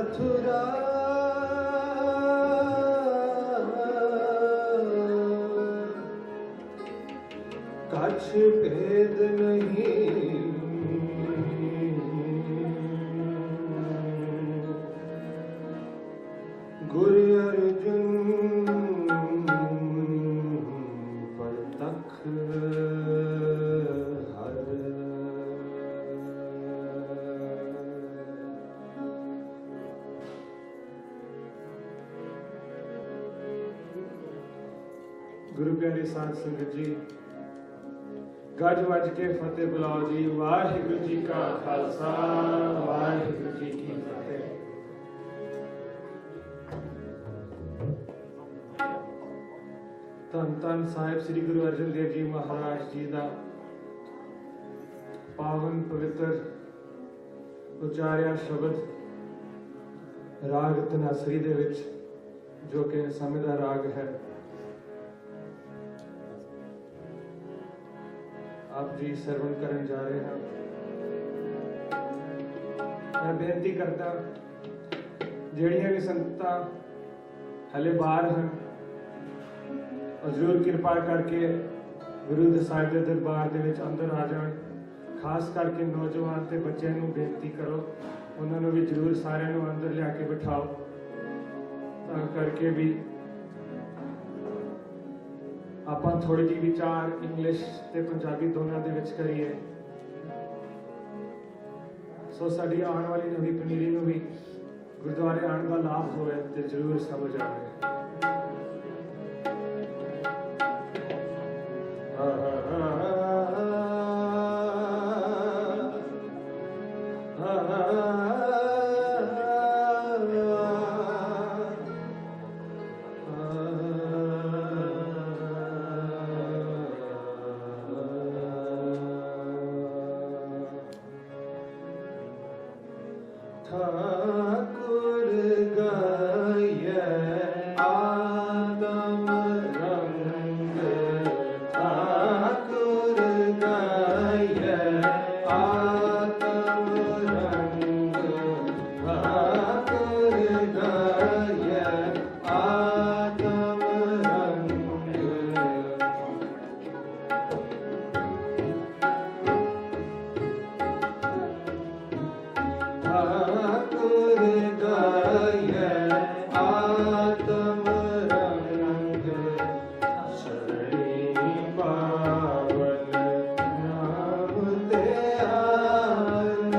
मथुरा कछ भेद नहीं, गुरु अर्जुन पर तख हर। गुरु प्यारे साध संगत जी, गज वज के फतेह बुलाओ जी। वाहिगुरु जी का खालसा, वाहिगुरु जी की फतेह। धन धन साहिब श्री गुरु अर्जन देव जी महाराज जी का पावन पवित्र उचारिया शब्द राग धनासरी दे विच, जो कि समय का राग है, आप जी सरवण करन जा रहे हैं। मैं बेनती करता ਜਿਹੜੀਆਂ भी संगतां हले बाहर हैं, और जरूर कृपा करके गुरु साहिब के दरबार के विच अंदर आ जाए। खास करके नौजवान ते बच्चों को बेनती करो, उन्होंने भी जरूर सारे अंदर लिया के बिठाओ, तां करके भी ਆਪਾਂ थोड़ी जी विचार इंग्लिश ते पंजाबी दोनों दे विच करिए। सो साडी आने वाली नवी पनीरी नूं भी गुरुद्वारे आने का लाभ होवे ते जरूर समझ आवे। ठाकुर गाय आदम रंग, ठाकुर गाय आदम रंग, ठाकुर गाय आदम रंग। ठाकुर गाय आत्म रंग, शरणी पावन नाम ध्यान।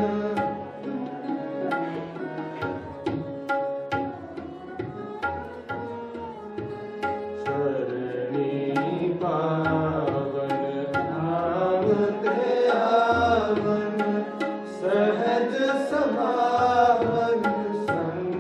शरणी पावन नाम ध्यान, सहज समावन संग।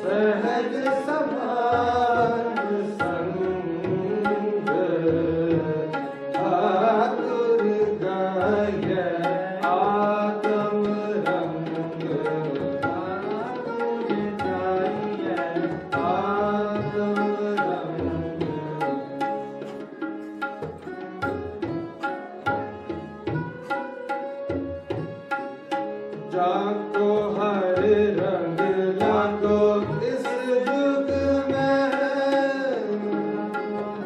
सहज समावन संग, ठाकुर गाय आत्म रंग, ठाकुर गाय आत्म रंग। जाको हर रंग लागो इस युग में,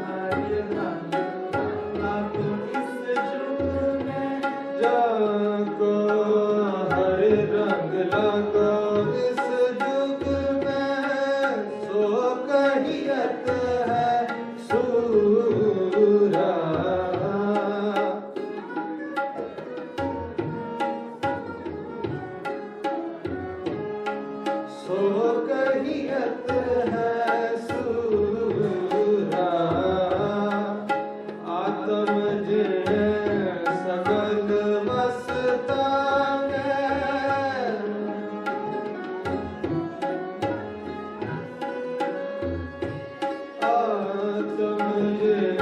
हर रंग लागो इस युग में। जाको हर रंग लागो इस युग में, सो कहियत है सूरा। सो कहियत है सूरा, आत्म जिन सगल मस्ताने। आत्म जिन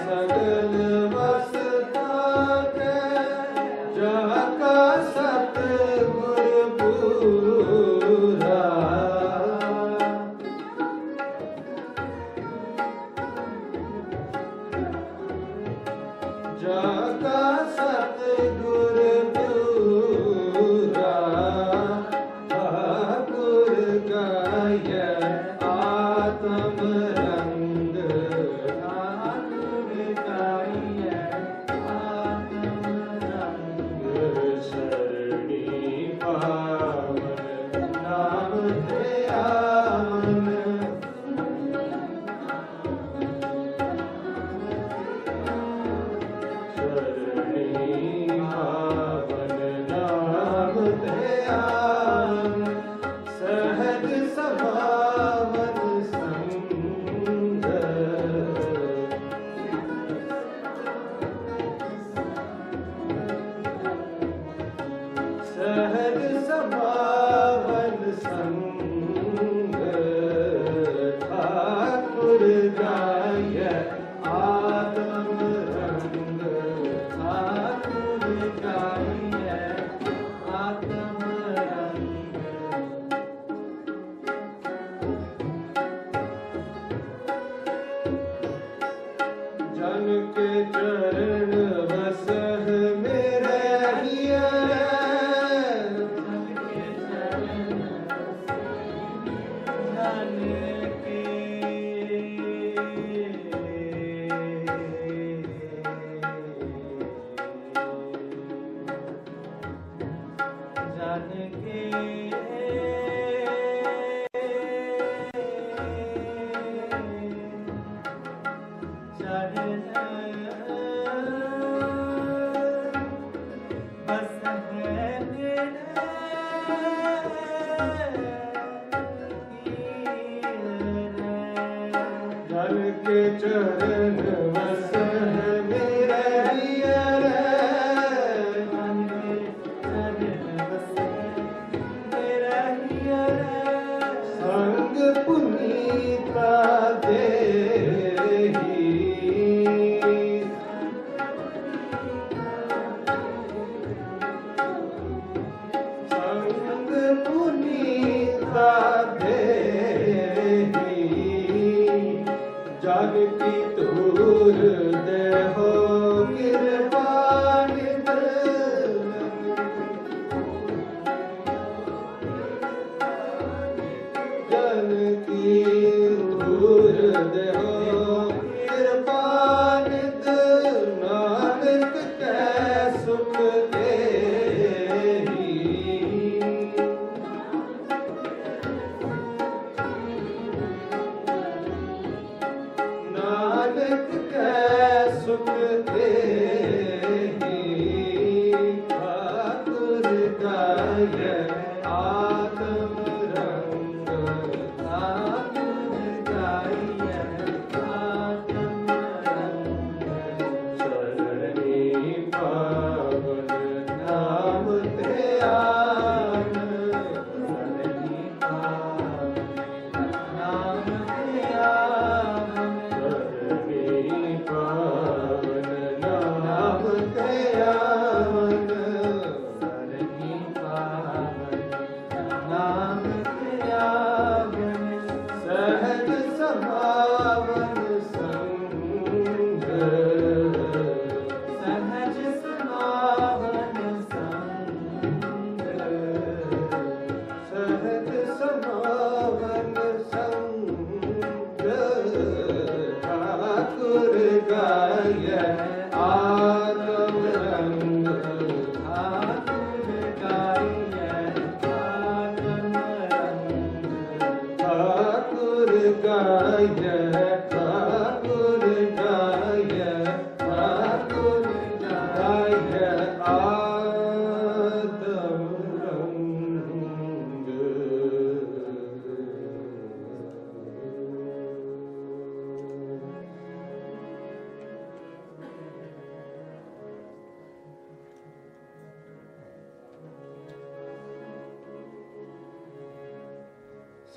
सगल मस्ताने, जाका सतगुर पूरा।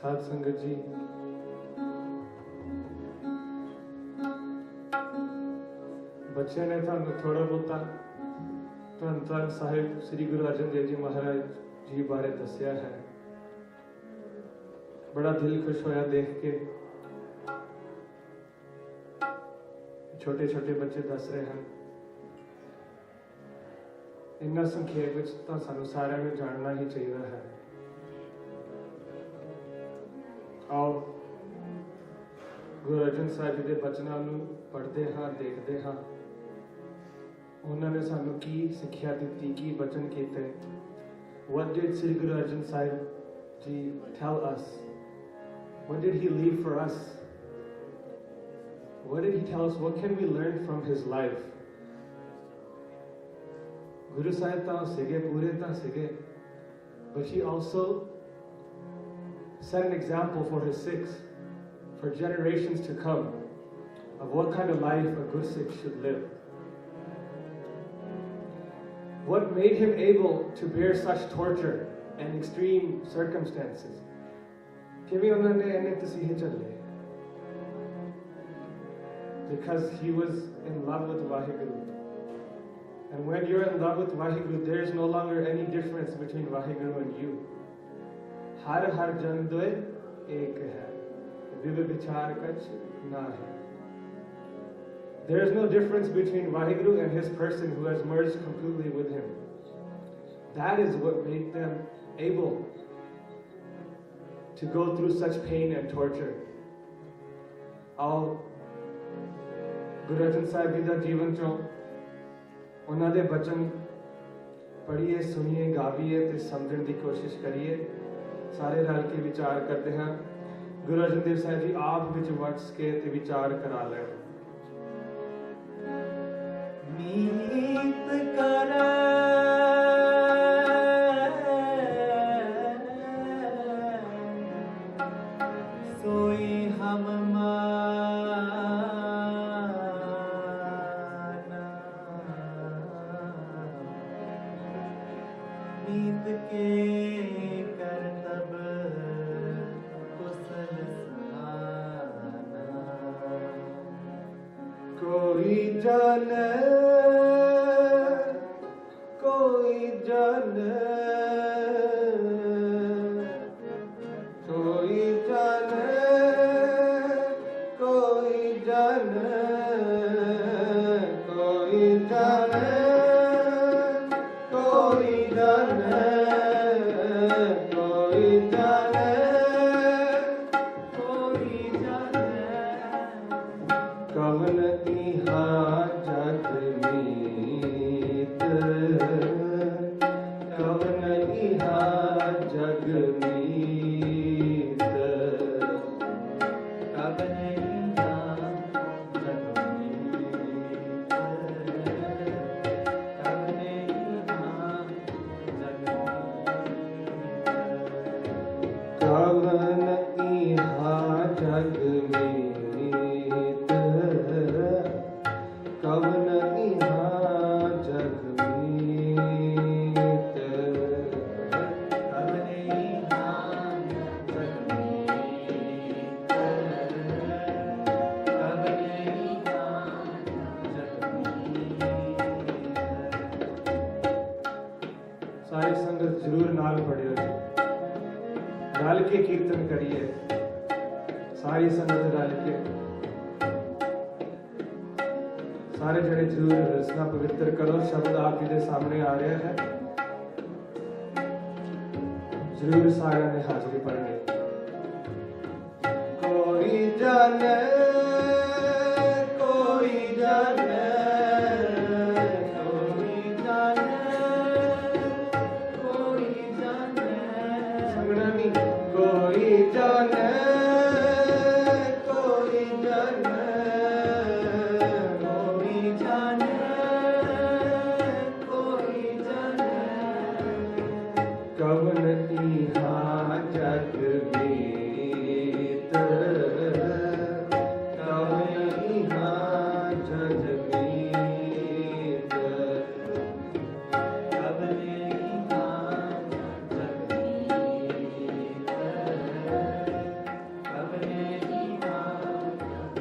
साध संगत जी, बच्चे ने थानू थोड़ा बहुता धन धन साहिब श्री गुरु अर्जन देव जी महाराज जी बारे दसिया है। बड़ा दिल खुश होया देख के। छोटे छोटे बच्चे दस रहे हैं। इन्ना संखेप विच तां सानू सारिਆਂ ਨੂੰ जानना ही चाहिए है। आओ गुरु अर्जन साहिब जी के बचनों को पढ़ते हाँ, देखते हाँ, उन्होंने सानू की सिक्ख्या दी, की बचन किए। What did Sri Guru Arjan Sahib Ji tell us? What did he leave for us? What did he tell us? What can we learn from his life? Guru Sahib ta sige, pure ta sige, but he also set an example for his Sikhs, for generations to come, of what kind of life a good Sikh should live. What made him able to bear such torture and extreme circumstances? Because he was in love with Vaheguru. And when you're in love with Vaheguru, there is no longer any difference between Vaheguru and you. Har har jan doy ek hai, vive vichar kach na hai. There is no difference between Vaheguru and his person who has merged completely with him. That is what made them able to go through such pain and torture. Ao Guru Arjan Sahib Ji da jeevan chon ਉਹਨਾਂ ਦੇ ਬਚਨ ਪੜ੍ਹੀਏ, ਸੁਣੀਏ, ਗਾਵੀਏ ਤੇ ਸਮਝਣ ਦੀ ਕੋਸ਼ਿਸ਼ ਕਰੀਏ। ਸਾਰੇ ਰਲ ਕੇ ਵਿਚਾਰ ਕਰਦੇ ਹਾਂ। ਗੁਰੂ ਅਰਜਨ ਦੇਵ ਸਾਹਿਬ ਜੀ ਆਪ ਵਿੱਚ ਵਸ ਕੇ ਤੇ ਵਿਚਾਰ ਕਰਾ ਲੈਣ। ਮੀਤ ਕਰਾ ਸੋਈ ਹਮ मीत के करतब कुशल सहाना कोई जाने कोई जाने कोई जाने कोई जाने कोई जाने कोई जाने कोई जाने कोई जाने कवन इहा जग मीत कवन इहा जग मीत कवन इहा जग मीत कवन इहा जग मीत कवन इहा जग मीत कवन इहा जग मीत कवन इहा जग मीत कवन इहा जग मीत सारी संगत जरूर नाल पढ़ियो जी, रल के कीर्तन करिए। सारी संगत रल के सारे जने जरूर रचना पवित्र करो। शब्द आप जी के सामने आ रहा है, जरूर सारे ने हाजिरी पढ़नी। कोई जाने कोई जाने कोई जाने कोई जाने संगड़ानी कोई जाने कोई जाने कोई जाने कोई जाने कवन इहा जग मीत कवन इहा जग मीत कवन इहा जग मीत कवन इहा जग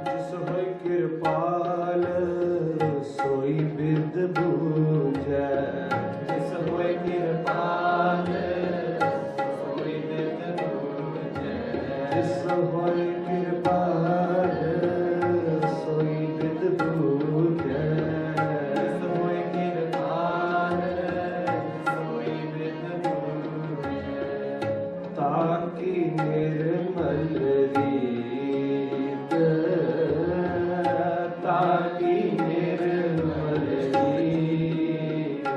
जिस होय कृपाल सोई बिद बूझै जिस होय कृपाल सोई बिद बूझै जिस होय कृपाल सोई बिद बूझै जिस होय कृपाल सोई बिद बूझै ताकि निर्मल रीत ताकि निर्मल रीत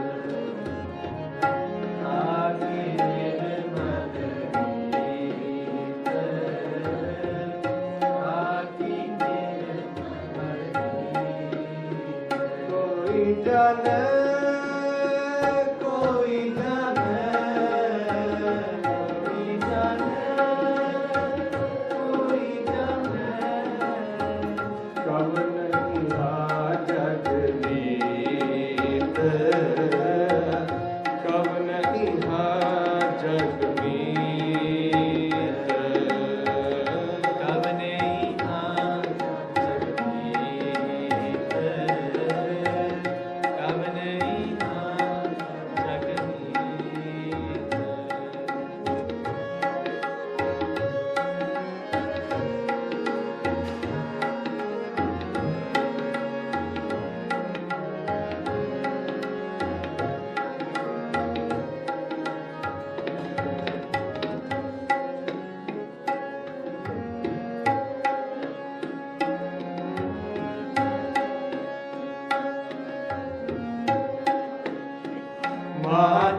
ताकि निर्मल रीत ताकि निर्मल रीत कोई जाने कोई जाने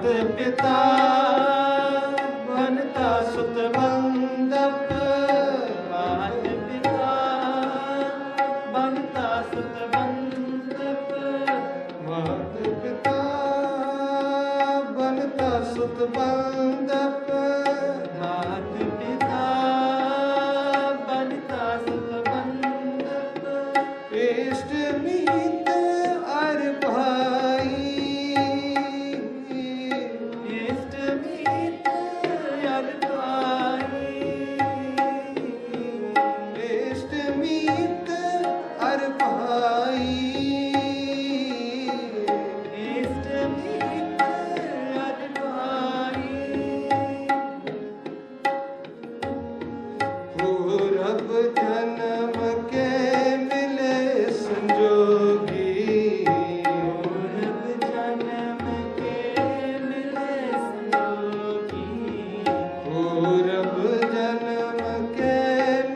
पिता बनता सुत बंदप मात पिता बनता सुत बंदप मात पिता बनता सुत बंदप मात पिता बनता सुत बंदप इष्ट मीत अर भाई इष्ट मीत अर भाई इष्ट मीत अर भाई इष्ट मीत अर भाई पूरब जन्म के मिले संजोगी पूर्व जन्म के मिले संजोगी पूरब जन्म के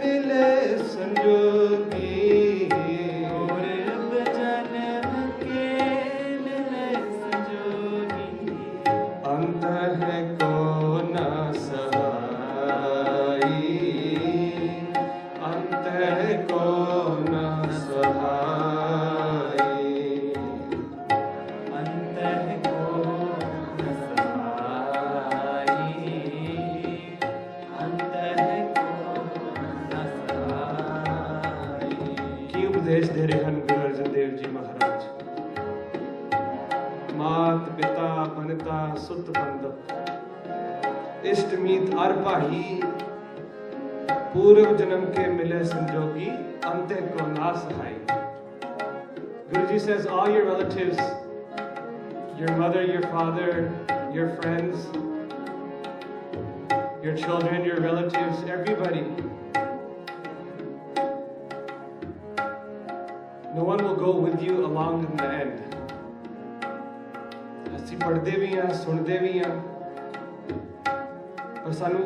मिले संजोगी पूर्व जन्म के मिले संजोगी अंत है को न सहाई अंत है को न सहाई अंतः को न सहाई अंतः को न सहाई की उपदेश दे रहे हैं गुरु अर्जन देव जी महाराज। मात पिता बनता सुत बंदप इष्ट मीत अर भाई पूर्व जन्म के मिले संजोगी अंत को ना सहाय। Guruji says all your relatives, your mother, your father, your friends, your children, your relatives, everybody, no one will go with you along in the end. ਅਸੀਂ ਪੜ੍ਹਦੇ ਵੀ ਹਾਂ ਸੁਣਦੇ ਵੀ ਹਾਂ ਪਰ ਸਾਨੂੰ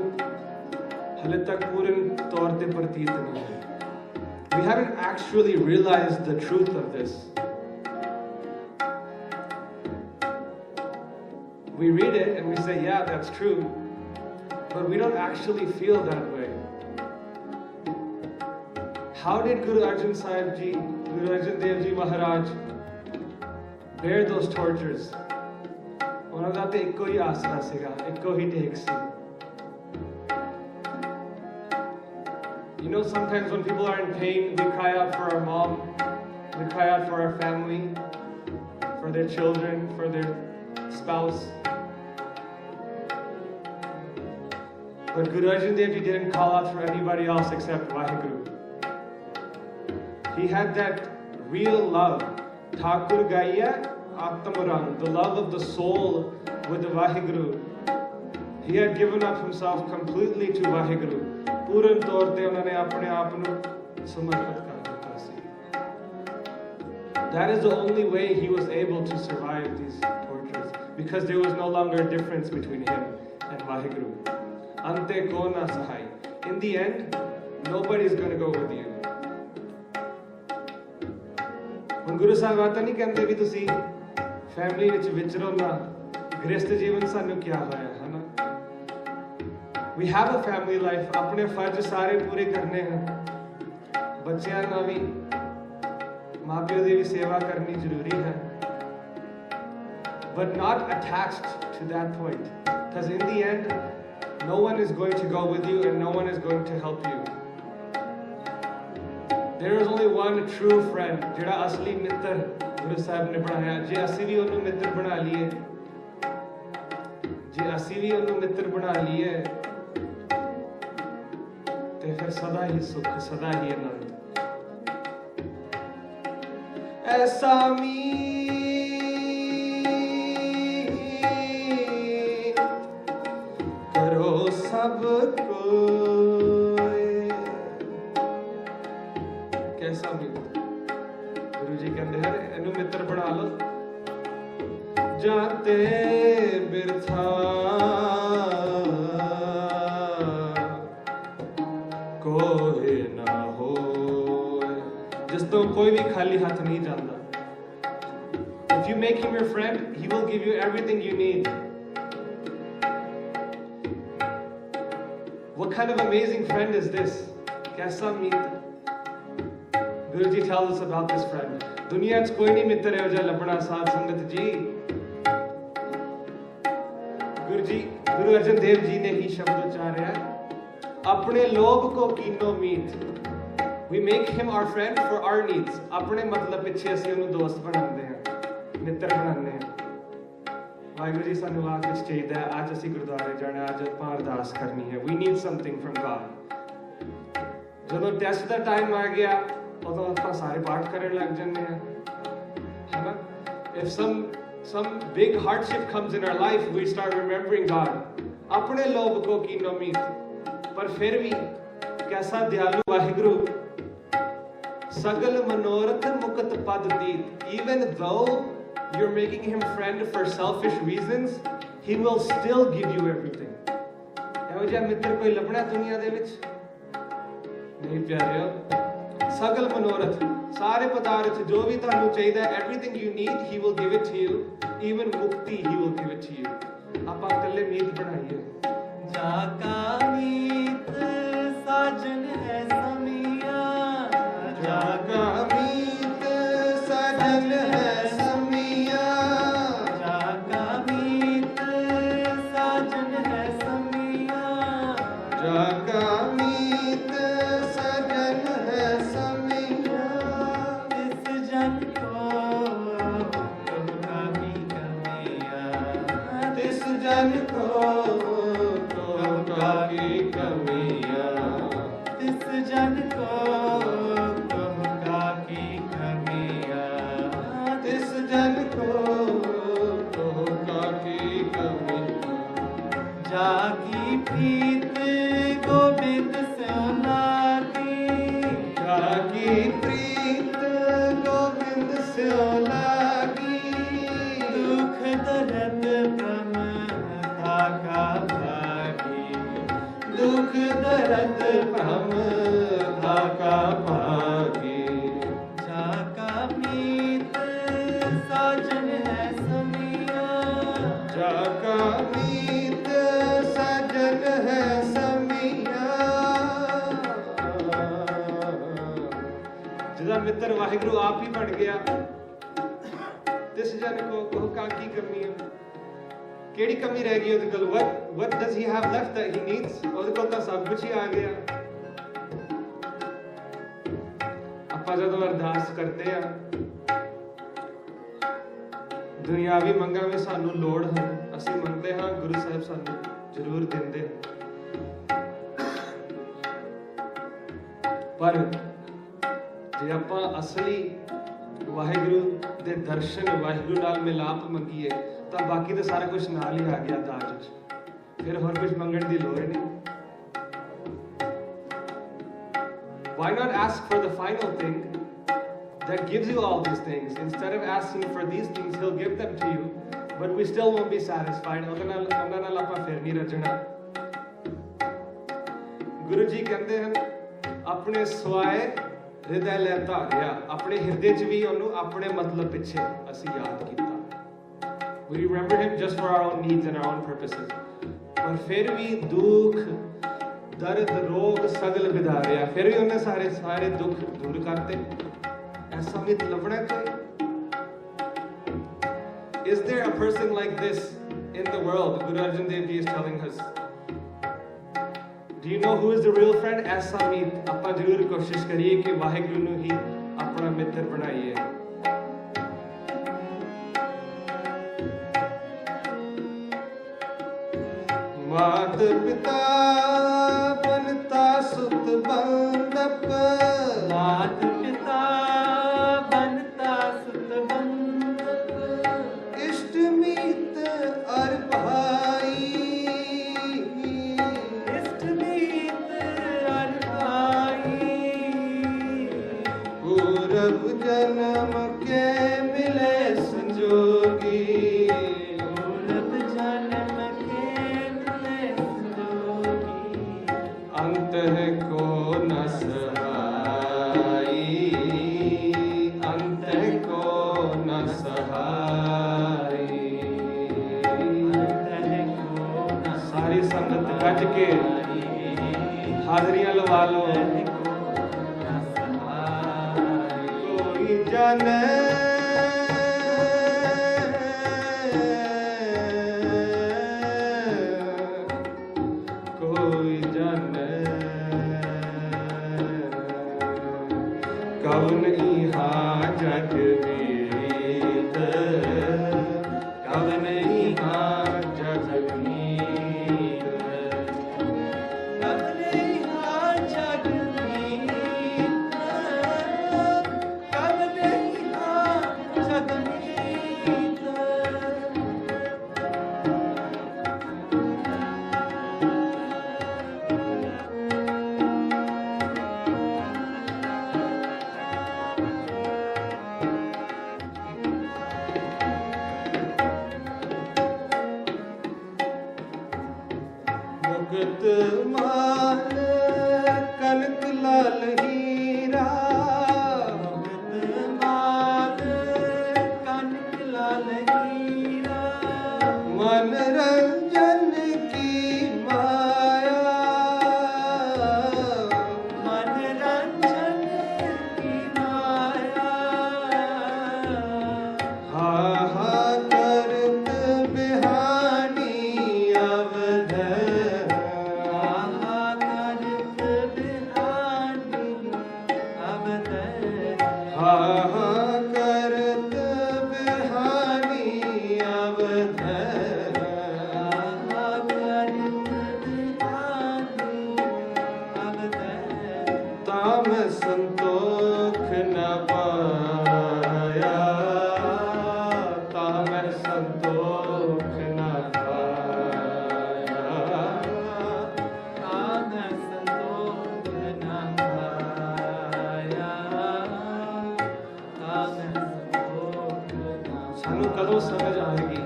ਹਲੇ ਤੱਕ ਪੂਰਨ ਤੌਰ ਤੇ ਪ੍ਰਤੀਤ ਨਹੀਂ ਹੈ। We haven't actually realized the truth of this. We read it and we say, yeah, that's true, but we don't actually feel that way. How did Guru Arjan Sahib Ji, Guru Arjan Dev Ji Maharaj bear those tortures? ਉਹਨਾਂ ਦਾ ਤੇ ਇੱਕੋ ਹੀ ਆਸਰਾ ਸੀਗਾ, ਇੱਕੋ ਹੀ ਟੇਕ ਸੀ। You know, sometimes when people are in pain, we cry out for our mom, we cry out for our family, for their children, for their spouse. But Guru Arjan Dev Ji didn't call out for anybody else except Vaheguru. He had that real love. Thakur Gaiya Atmarang, the love of the soul with the Vaheguru. He had given up himself completely to Vaheguru. पूर्ण तौर ते उन्होंने अपने आप ਨੂੰ ਸਮਰਪਿਤ ਕਰ ਦਿੱਤਾ ਸੀ। That is the only way he was able to survive these tortures, because there was no longer a difference between him and Vaheguru. Ante ko na sahai. In the end, nobody is going to go with you. ਹੁਣ ਗੁਰੂ ਸਾਹਿਬ ਆ ਤਾਂ ਨਹੀਂ ਕਹਿੰਦੇ ਵੀ ਤੁਸੀਂ family ਵਿੱਚ ਵਿਚਰੋ ਨਾ, ਗ੍ਰਸਥ ਜੀਵਨ ਸਾਨੂੰ ਕੀ ਹੋਇਆ ਹੈ ਨਾ। We have a family life. अपने फर्ज सारे पूरे करने हैं। बच्चों का भी माँ प्यो की भी सेवा करनी जरूरी है, but not attached to that point, because in the end no one is going to go with you and no one is going to help you. There is only one true friend, जिहड़ा असली मित्र गुरु साहब ने बनाया। जे असी भी उन्हें मित्र बना लिए, जे असी भी उन्हें मित्र बना लिए, ਤੇ ਫਿਰ ਸਦਾ ਹੀ ਸੁਖ, ਸਦਾ ਹੀ ਆਨੰਦ। ਐਸਾ ਮੀਤ ਕਰੋ ਸਭ ਕੋਏ। ਕੈਸਾ ਮੀਤ? ਗੁਰੂ ਜੀ ਕਹਿੰਦੇ ਹਨ ਇਹਨੂੰ ਮਿੱਤਰ ਬਣਾ ਲਓ। ਜਾਤੇ ਬਿਰਥਾ कोई ना हो, जिस तो कोई भी खाली हाथ नहीं जाता। If you make him your friend, he will give you everything you need. What kind of amazing friend is this? कैसा मित्र? Guruji tells us about this friend. दुनिया च कोई नहीं मित्र है जो लभना साध संगत जी. गुरु अर्जन देव जी ने ही शब्द उच्चारे हैं. अपने लोभ को कीनो मीत. We make him our friend for our needs. अपने मतलब पिछे ਅਸੀਂ ਉਹਨੂੰ ਦੋਸਤ ਬਣਾਉਂਦੇ ਹਾਂ, ਮਿੱਤਰ ਬਣਾਉਂਦੇ ਹਾਂ. ਵਾਹਿਗੁਰੂ ਜੀ ਸਾਨੂੰ ਆਹ ਕੁਝ ਚਾਹੀਦਾ ਹੈ. ਅੱਜ ਅਸੀਂ ਗੁਰਦੁਆਰੇ ਜਾਣਾ, ਅੱਜ ਆਪਾਂ ਅਰਦਾਸ ਕਰਨੀ ਹੈ. We need something from God. ਜਦੋਂ ਟੈਸਟ ਦਾ ਟਾਈਮ ਆ ਗਿਆ ਉਦੋਂ ਆਪਾਂ ਸਾਰੇ ਪਾਠ ਕਰਨ ਲੱਗ ਜਾਂਦੇ ਹਾਂ, ਹੈਨਾ? If some big hardship comes in our life, we start remembering God. अपने लोभ को कीनो मीत. पर फिर भी कैसा दयालु वाहिगुरु. सगल मनोरथ मुक्त पद दीत. Even though you're making him friend for selfish reasons, he will still give you everything. ਇਹੋ ਜਿਹਾ ਮਿੱਤਰ ਕੋਈ ਲੱਭਣਾ ਦੁਨੀਆ ਦੇ ਵਿੱਚ ਨਹੀਂ ਪਿਆਰਿਓ. ਸਗਲ ਮਨੋਰਥ, ਸਾਰੇ ਪਦਾਰਥ ਜੋ ਵੀ ਤੁਹਾਨੂੰ ਚਾਹੀਦਾ, everything you need, he will give it to you. Even mukti, he will give it to you. ਆਪਾਂ ਇਕੱਲੇ ਮੀਤ ਬਣਾਈਏ. जाका मीत साजन है समिया. जाका मीत साजन है समिया. जाका मीत साजन है समिया. जाका मीत साजन है समिया. इस जन को कभी कमिया. तिस जन को की कमिया. इस जन को की कमिया. तिस जन को की कमिया. जागी प्रीत गोबिंद सोना की. जागी प्रीत गोविंद से लागी. दुख दर्द भ्रम धागा भागी. दुख दर्द भ्रम धागा भागी. जाका मीत साजन है समिया. जाका मीत सजन है समिया. जिदा मित्र वाहिगुरु आप ही बन गया. तिस जन को का की कमी है? ਕਿਹੜੀ ਕਮੀ ਰਹਿ ਗਈ ਉਹਦੇ ਕੋਲ? what does he have left that he needs? ਉਹਦੇ ਕੋਲ ਤਾਂ ਸਭ ਕੁਝ ਹੀ ਆ ਗਿਆ. ਆਪਾਂ ਜਦੋਂ ਅਰਦਾਸ ਕਰਦੇ ਆ, ਦੁਨਿਆਵੀ ਮੰਗਾਂ ਵਿੱਚ ਸਾਨੂੰ ਲੋੜ ਹੈ, ਅਸੀਂ ਮੰਗਦੇ ਹਾਂ, ਗੁਰੂ ਸਾਹਿਬ ਸਾਨੂੰ ਜ਼ਰੂਰ ਦਿੰਦੇ. ਪਰ ਜੇ ਆਪਾਂ ਅਸਲੀ ਵਾਹਿਗੁਰੂ ਦੇ ਦਰਸ਼ਨ, ਵਾਹਿਗੁਰੂ ਨਾਲ ਮਿਲਾਪ ਮੰਗੀਏ ਤਾਂ ਬਾਕੀ ਤਾਂ ਸਾਰਾ ਕੁਝ ਨਾਲ ਹੀ ਆ ਗਿਆ ਦਾਜ ਵਿੱਚ. ਫਿਰ ਹੋਰ ਕੁਝ ਮੰਗਣ ਦੀ ਲੋੜ ਨਹੀਂ. Why not ask for the final thing that gives you all these things? Instead of asking for these things, he'll give them to you, but we still won't be satisfied. ਉਹਨਾਂ ਨਾਲ ਆਪਾਂ ਫਿਰ ਨਹੀਂ ਰੱਜਣਾ. ਗੁਰੂ ਜੀ ਕਹਿੰਦੇ ਹਨ, ਆਪਣੇ ਸਵਾਏ ਹਿਰਦੇ ਲੈ ਧਾਰਿਆ. ਆਪਣੇ ਹਿਰਦੇ 'ਚ ਵੀ ਉਹਨੂੰ ਆਪਣੇ ਮਤਲਬ ਪਿੱਛੇ ਅਸੀਂ ਯਾਦ ਕੀਤਾ. We remember him just for our own needs and our own purposes. पर फिर भी दुख, दर्द, रोग सगल विदारिया. फिर भी उन्हें सारे दुख दूर करते. ऐसा मित लभना कोई? Is there a person like this in the world? Guru Arjan Dev Ji is telling us. Do you know who is the real friend? ऐसा मित ਆਪਾਂ ਜ਼ਰੂਰ ਕੋਸ਼ਿਸ਼ ਕਰੀਏ ਕਿ ਵਾਹਿਗੁਰੂ ਨੂੰ ਹੀ ਆਪਣਾ ਮਿੱਤਰ ਬਣਾਈਏ. मात पिता बनता सुत बंदप. मात पिता बनता सुत बंदप. इष्ट मीत अर भाई. इष्ट मीत अर भाई. पूरब जन्म के मिले संजोगी. पूरब जन्म अंत को न सहाई. अंत को न सहाई. सारी संगत गज के हाजरियां लवा लो। कोई जाने कोई जाने कौन इहा जग मीत, कौन इहा जग मीत, कवने यहाँ जग मीत, कवने यहाँ जग मीत। मुगत माल कनक लाल हीरा, मुगत माल कनक लाल हीरा, मनरंजन की माया, मनरंजन की माया। हा हा करत बिहानी अवध, आहा करत बिहानी अवध, हा हा करत बिहानी अवध, आहा करत बिहानी अवध। ताम संतोख न पाया, ताम संतोख न पाया, कान संतोख न पाया, कान संतोख न सानू कदों समझ आएगी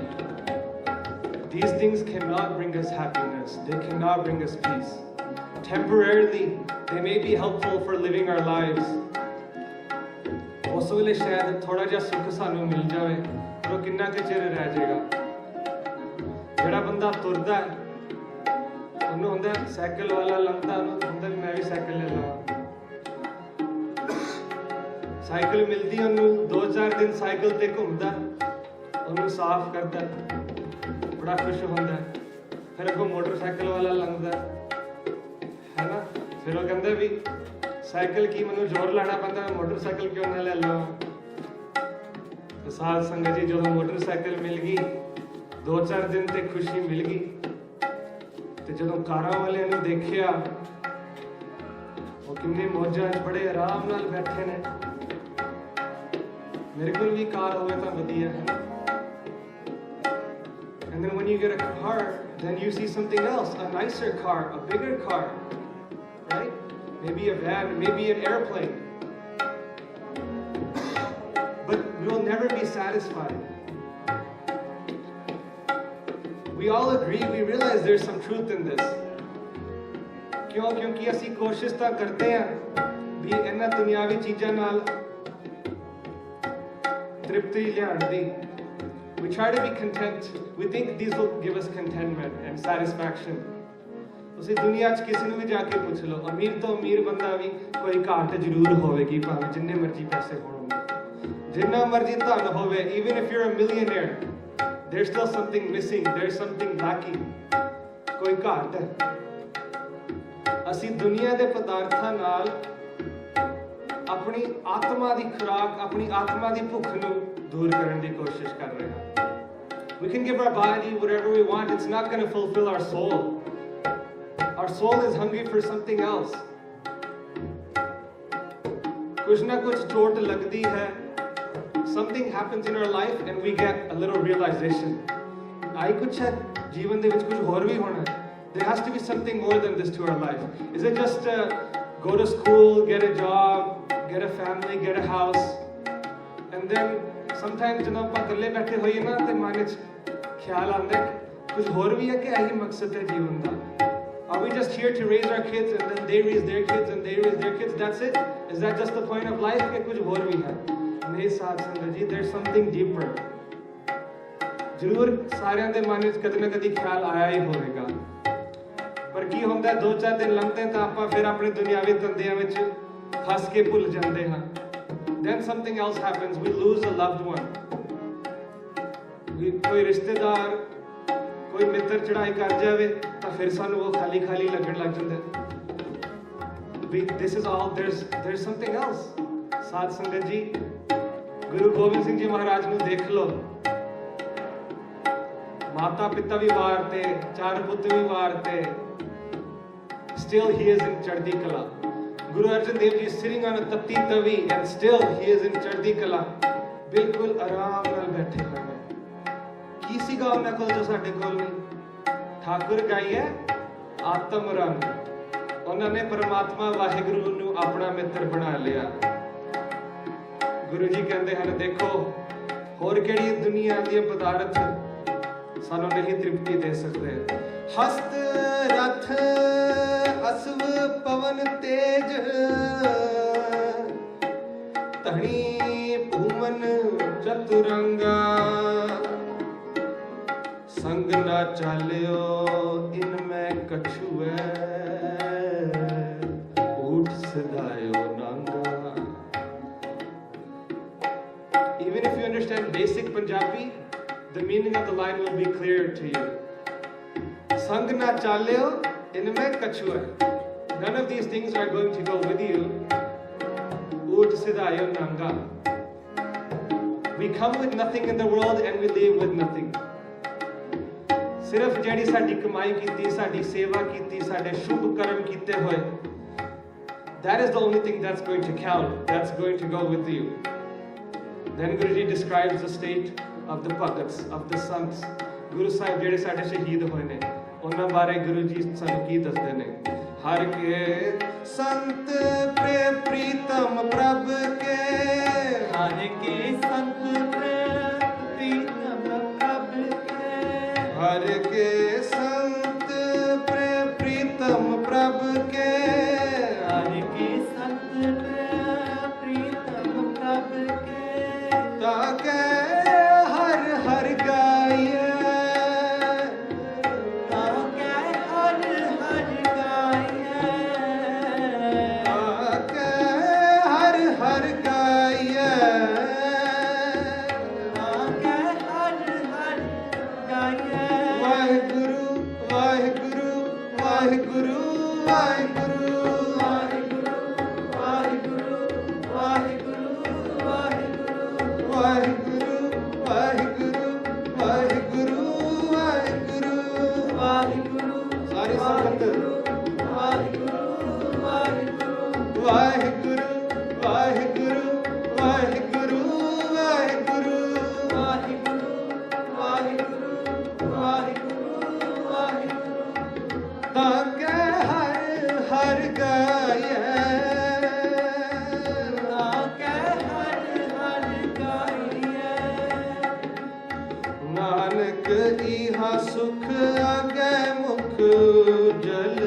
these things cannot bring us happiness, they cannot bring us peace. Temporarily they may be helpful for living our lives. ਉਸ ਵੇਲੇ ਸ਼ਾਇਦ ਥੋੜਾ ਜਿਹਾ ਸੁੱਖ ਸਾਨੂੰ ਮਿਲ ਜਾਵੇ, ਪਰ ਉਹ ਕਿੰਨਾ ਕੁ ਚਿਰ ਰਹਿ ਜਾਏਗਾ। ਜਿਹੜਾ ਬੰਦਾ ਤੁਰਦਾ ਹੈ, ਉਹਨੂੰ ਹੁੰਦਾ ਸਾਈਕਲ ਵਾਲਾ ਲੰਘਦਾ, ਉਹਨੂੰ ਹੁੰਦਾ ਵੀ ਮੈਂ ਵੀ ਸਾਈਕਲ ਲੈ ਲਵਾਂ। ਸਾਈਕਲ ਮਿਲਦੀ ਉਹਨੂੰ 2-4 ਦਿਨ ਸਾਈਕਲ ਤੇ ਘੁੰਮਦਾ, ਉਹਨੂੰ ਸਾਫ਼ ਕਰਦਾ, ਬੜਾ ਖੁਸ਼ ਹੁੰਦਾ। ਫਿਰ ਅੱਗੋਂ ਮੋਟਰਸਾਈਕਲ ਵਾਲਾ ਲੰਘਦਾ ਹੈ ਨਾ, ਫਿਰ ਉਹ ਕਹਿੰਦਾ ਵੀ ਸਾਈਕਲ ਕੀ ਮੈਨੂੰ ਜ਼ੋਰ ਲਾਣਾ ਪੈਂਦਾ, ਮੈਂ ਮੋਟਰਸਾਈਕਲ ਕਿਉਂ ਨਾ ਲੈ ਲਵਾਂ। ਤੇ ਸਾਧ ਸੰਗਤ ਜੀ ਜਦੋਂ ਮੋਟਰਸਾਈਕਲ ਮਿਲ ਗਈ, 2-4 ਦਿਨ ਤੇ ਖੁਸ਼ੀ ਮਿਲ ਗਈ, ਤੇ ਜਦੋਂ ਕਾਰਾਂ ਵਾਲਿਆਂ ਨੂੰ ਦੇਖਿਆ ਉਹ ਕਿੰਨੇ ਮੌਜਾਂ 'ਚ ਬੜੇ ਆਰਾਮ ਨਾਲ ਬੈਠੇ ਨੇ। ਮੇਰੇ ਕੋਲ ਵੀ ਕਾਰ ਹੋਵੇ ਤਾਂ ਵਧੀਆ ਹੈ। And then when you get a car, then you see something else, a nicer car, a bigger car, right? Maybe a van, maybe an airplane. But we will never be satisfied. We all agree, we realize there's some truth in this. क्यों? क्योंकि ਅਸੀਂ ਕੋਸ਼ਿਸ਼ ਤਾਂ ਕਰਦੇ ਹਾਂ ਵੀ ਇਹਨਾਂ ਦੁਨਿਆਵੀ ਚੀਜ਼ਾਂ ਨਾਲ ਤ੍ਰਿਪਤੀ ਲਿਆਉਣ ਦੀ। We try to be content. We think these will give us contentment and satisfaction. ਤੁਸੀਂ ਦੁਨੀਆ 'ਚ ਕਿਸੇ ਨੂੰ ਵੀ ਜਾ ਕੇ ਪੁੱਛ ਲਓ, ਅਮੀਰ ਤੋਂ ਅਮੀਰ ਬੰਦਾ ਵੀ ਕੋਈ ਘਾਟ ਜ਼ਰੂਰ ਹੋਵੇਗੀ, ਭਾਵੇਂ ਜਿੰਨੇ ਮਰਜ਼ੀ ਪੈਸੇ ਹੋਣ, ਜਿੰਨਾ ਮਰਜ਼ੀ ਧਨ ਹੋਵੇ, even if you're a millionaire, there's still something missing, there's something lacking. ਕੋਈ ਘਾਟ ਹੈ। ਅਸੀਂ ਦੁਨੀਆ ਦੇ ਪਦਾਰਥਾਂ ਨਾਲ ਆਪਣੀ ਆਤਮਾ ਦੀ ਖੁਰਾਕ, ਆਪਣੀ ਆਤਮਾ ਦੀ ਭੁੱਖ ਨੂੰ ਦੂਰ ਕਰਨ ਦੀ ਕੋਸ਼ਿਸ਼ ਕਰ ਰਹੇ ਹਾਂ। We can give our body whatever we want, it's not going to fulfill our soul. Our soul is hungry for something else. कुछ ना कुछ चोट लगती है, something happens in our life and we get a little realization. आई कुछ है जीवन ਦੇ ਵਿੱਚ ਕੁਝ ਹੋਰ ਵੀ ਹੋਣਾ ਹੈ। There has to be something more than this to our life. Is it just go to school, get a job, get a family, get a house, and then sometimes ਜਦੋਂ ਆਪਾਂ ਇਕੱਲੇ ਬੈਠੇ ਹੋਈਏ ਨਾ ਤੇ ਮਨ ਵਿੱਚ ਖਿਆਲ ਆਉਂਦਾ ਕਿ ਕੁਝ ਹੋਰ ਵੀ ਹੈ ਕਿ ਇਹੀ ਮਕਸਦ ਹੈ ਜੀਵਨ ਦਾ। Are we just here to raise our kids and then they raise their kids and they raise their kids? That's it? Is that just the point of life? कि कुछ और भी है? नहीं साथ संगत जी, there's something deeper. ਜ਼ਰੂਰ ਸਾਰਿਆਂ ਦੇ ਮਨ ਵਿੱਚ ਕਦੇ ਨਾ ਕਦੇ ਖਿਆਲ ਆਇਆ ਹੀ ਹੋਵੇਗਾ, ਪਰ ਕੀ ਹੁੰਦਾ 2-4 ਦਿਨ ਲੰਘਦੇ ਤਾਂ ਆਪਾਂ ਫਿਰ ਆਪਣੇ ਦੁਨਿਆਵੀ ਧੰਦਿਆਂ ਵਿੱਚ ਫਸ ਕੇ ਭੁੱਲ ਜਾਂਦੇ ਹਾਂ। Then something else happens, we lose a loved one. ਕੋਈ ਰਿਸ਼ਤੇਦਾਰ ਕੋਈ ਮਿੱਤਰ ਚੜਾਈ ਕਰ ਜਾਵੇ ਤਾਂ ਫਿਰ ਸਾਨੂੰ ਉਹ ਖਾਲੀ ਖਾਲੀ ਲੱਗਣ ਲੱਗ ਜਾਂਦਾ। This is all, there's something else. ਸਾਧ ਸੰਗਤ ਜੀ, ਗੁਰੂ ਗੋਬਿੰਦ ਸਿੰਘ ਜੀ ਮਹਾਰਾਜ ਨੂੰ ਦੇਖ ਲਓ, ਮਾਤਾ ਪਿਤਾ ਵੀ ਵਾਰਤੇ, 4 ਪੁੱਤ ਵੀ ਵਾਰਤੇ, still he is in ਚੜ੍ਹਦੀ ਕਲਾ। Guru Arjan Dev ji sitting on a Tapti Tawi and still he is in ਚੜ੍ਹਦੀ ਕਲਾ, ਬਿਲਕੁਲ ਆਰਾਮ ਨਾਲ ਬੈਠੇ ਹਨ। ਕੀ ਸੀਗਾ ਉਹਨਾਂ ਕੋਲ ਜੋ ਸਾਡੇ ਕੋਲ ਨਹੀਂ? ਠਾਕੁਰ ਗਾਈਏ ਆਤਮ ਰੰਗ। ਉਹਨਾਂ ਨੇ ਪਰਮਾਤਮਾ ਵਾਹਿਗੁਰੂ ਨੂੰ ਆਪਣਾ ਮਿੱਤਰ ਬਣਾ ਲਿਆ। ਗੁਰੂ ਜੀ ਕਹਿੰਦੇ ਹਨ, ਦੇਖੋ ਹੋਰ ਕਿਹੜੀ ਦੁਨੀਆ ਦੀਆਂ ਪਦਾਰਥ ਸਾਨੂੰ ਨਹੀਂ ਤ੍ਰਿਪਤੀ ਦੇ ਸਕਦੇ। ਹਸਤ ਰਥ ਅਸਵ ਪਵਨ ਤੇਜ, ਧਣੀ ਭੂਮਨ ਚਤੁਰੰਗਾ, ਸੰਗ ਨਾ ਚਾਲਿਓ ਇਨ ਮੈਂ ਕਛੂ ਹੈ, ਊਠ ਸਿਧਾਇਓ ਨਾਂਗਾ। Even if you understand basic Punjabi, the meaning of the line will be clear to you. Sang na chalyo inme kachu hai. None of these things are going to go with you. Oot siddhayo nanga. We come with nothing in the world and we leave with nothing. ਸਿਰਫ ਜਿਹੜੀ ਸਾਡੀ ਕਮਾਈ ਕੀਤੀ, ਸਾਡੀ ਸੇਵਾ ਕੀਤੀ, ਸਾਡੇ ਸ਼ੁਭ ਕਰਮ ਕੀਤੇ ਹੋਏ, that is the only thing that's going to count, that's going to go with you. Then Guruji describes the state of the bhagats, of the sants. Guru Sahib ਜਿਹੜੇ ਸਾਡੇ ਸ਼ਹੀਦ ਹੋਏ ਨੇ, ਉਹਨਾਂ ਬਾਰੇ ਗੁਰੂ ਜੀ ਸਾਨੂੰ ਕੀ ਦੱਸਦੇ ਨੇ? ਹਰ ਕੇ ਸੰਤ ਪ੍ਰੀਤਮ ਪ੍ਰਭ ਕੇ, ਹਰ ਕੇ ਸੰਤ ਪ੍ਰੀਤਮ ਪ੍ਰਭ ਕੇ, ਹਰ ਕੇ ਸੰਤ ਪ੍ਰੀਤਮ ਪ੍ਰਭ ਕੇ, ਹਰ ਕੇ ਸੰਤ ਪ੍ਰੀਤਮ ਪ੍ਰਭ ਕੇ, ਤਾਕੇ ਹਰ ਹਰ ਗਾਈਏ, ਤਾਕੇ ਹਰ ਹਰ ਗਾਈਏ, ਤਾਕੇ ਹਰ ਹਰ ਗਾਈਏ, ਤਾਕੇ ਹਰ ਹਰ ਗਾਈਏ। ਵਾਹਿਗੁਰੂ ਵਾਹਿਗੁਰੂ ਵਾਹਿਗੁਰੂ ਵਾਹਿਗੁਰੂ, ਵਾਹਿਗੁਰੂ ਵਾਹਿਗੁਰੂ ਵਾਹਿਗੁਰੂ ਵਾਹਿਗੁਰੂ, ਵਾਹਿਗੁਰੂ ਵਾਹਿਗੁਰੂ ਵਾਹਿਗੁਰੂ ਵਾਹਿਗੁਰੂ। ਵਾਹਿਗੁਰੂ ਸਾਰੀ ਸੰਗਤ ਵਾਹਿਗੁਰੂ ਵਾਹਿਗੁਰੂ ਵਾਹਿਗੁਰੂ ਵਾਹਿਗੁਰੂ ਵਾਹਿਗੁਰੂ ਵਾਹਿਗੁਰੂ, ਵਾਹਿਗੁਰੂ ਵਾਹਿਗੁਰੂ ਵਾਹਿਗੁਰੂ ਵਾਹਿਗੁਰੂ, ਤਾਕੇ ਹਰ ਹਰ ਗਾਈਏ, ਤਾਕੇ ਹਰ ਹਰ ਗਾਈਏ। ਨਾਨਕ ਇਹਾ ਸੁਖ ਆਗੇ ਮੁਖ ਜਲ,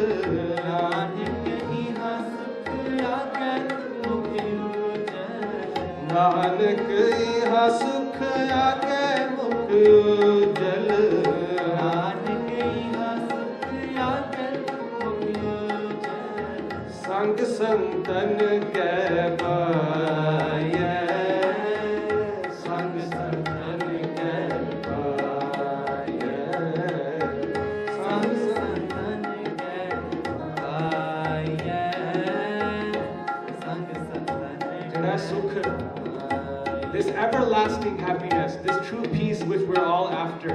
ਨਾਨਕ ਇਹਾ ਸੁਖ ਆਗੇ ਮੁਖ ਉਜਲ, ਨਾਨਕ ਇਹਾ ਸੁਖ ਆਗੇ ਮੁਖ ਜਲ, ਨਾਨਕ ਇਹਾ ਸੁਖ ਆਗੇ ਮੁਖ ਉਜਲ। ਸੰਗ ਸੰਤਨ ਕੈ ਪਾਈਐ, ਸੰਗ ਸੰਤਨ ਕੈ ਪਾਈਐ, ਸੰਗ ਸੰਤਨ ਕੈ ਪਾਈਐ, ਸੰਗ ਸੰਤਨ ਜਿਹੜਾ ਸੁਖ, this everlasting happiness, this true peace which we're all after,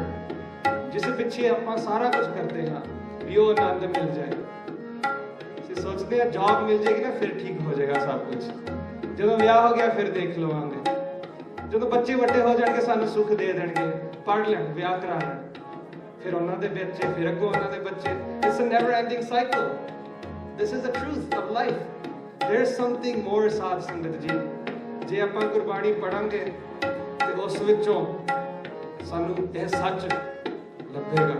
ਜਿਸ ਪਿੱਛੇ ਆਪਾਂ ਸਾਰਾ ਕੁਝ ਕਰਦੇ ਹਾਂ, ਵੀ ਉਹ ਆਨੰਦ ਮਿਲ ਜਾਏ। ਅਸੀਂ ਸੋਚਦੇ ਹਾਂ ਜੌਬ ਮਿਲ ਜਾਏਗੀ ਨਾ ਫਿਰ ਠੀਕ ਹੋ ਜਾਏਗਾ ਸਭ ਕੁਝ, ਜਦੋਂ ਵਿਆਹ ਹੋ ਗਿਆ ਫਿਰ ਦੇਖ ਲਵਾਂਗੇ, ਜਦੋਂ ਬੱਚੇ ਵੱਡੇ ਹੋ ਜਾਣਗੇ ਸਾਨੂੰ ਸੁੱਖ ਦੇ ਦੇਣਗੇ, ਪੜ੍ਹ ਲੈਣ, ਵਿਆਹ ਕਰਾ ਲੈਣ, ਫਿਰ ਉਹਨਾਂ ਦੇ ਬੱਚੇ, ਫਿਰ ਅੱਗੋਂ ਉਹਨਾਂ ਦੇ ਬੱਚੇ। It's a never ending cycle. This is the truth of life. There's something more, ਸਾਧ ਸੰਗਤ ਜੀ। ਜੇ ਆਪਾਂ ਗੁਰਬਾਣੀ ਪੜਾਂਗੇ ਤੇ ਉਸ ਵਿੱਚੋਂ ਸਾਨੂੰ ਇਹ ਸੱਚ ਲੱਭੇਗਾ।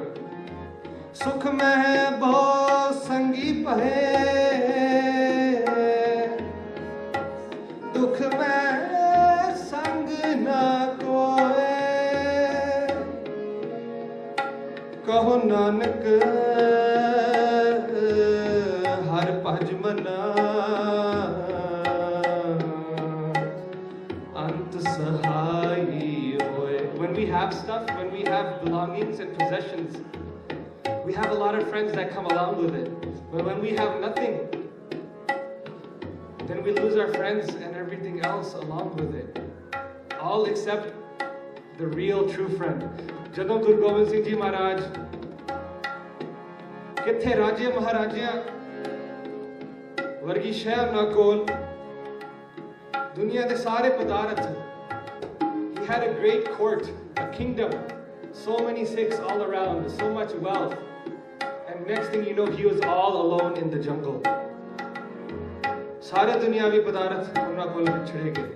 ਸੁਖ ਮਹਿ ਬਹੁ ਸੰਗੀ ਭਏ, ਦੁਖ ਮੈਂ ਸੰਗ ਨਾ ਕੋਏ, ਕਹੋ ਨਾਨਕ ਕਾਜ ਮਨਾ ਅੰਤ ਸਹਾਈ ਹੋਏ. When we have stuff, when we have belongings and possessions, we have a lot of friends that come along with it. But when we have nothing, then we lose our friends and everything else along with it. All except the real true friend. ਜਦੋਂ ਗੁਰੂ ਗੋਬਿੰਦ ਸਿੰਘ ਜੀ ਮਹਾਰਾਜ ਕਿੱਥੇ ਰਾਜੇ ਮਹਾਰਾਜਿਆਂ ਵਰਗੀ ਸ਼ਹਿਰ ਨਾ ਕੋਲ ਦੁਨੀਆ ਦੇ ਸਾਰੇ ਪਦਾਰਥ. He had a great court, a kingdom, so many Sikhs all around, so much wealth, and next thing you know he was all alone in the jungle. ਸਾਰੇ ਦੁਨਿਆਵੀ ਪਦਾਰਥ ਉਹਨਾਂ ਕੋਲ ਵਿਛੜੇ ਗਏ.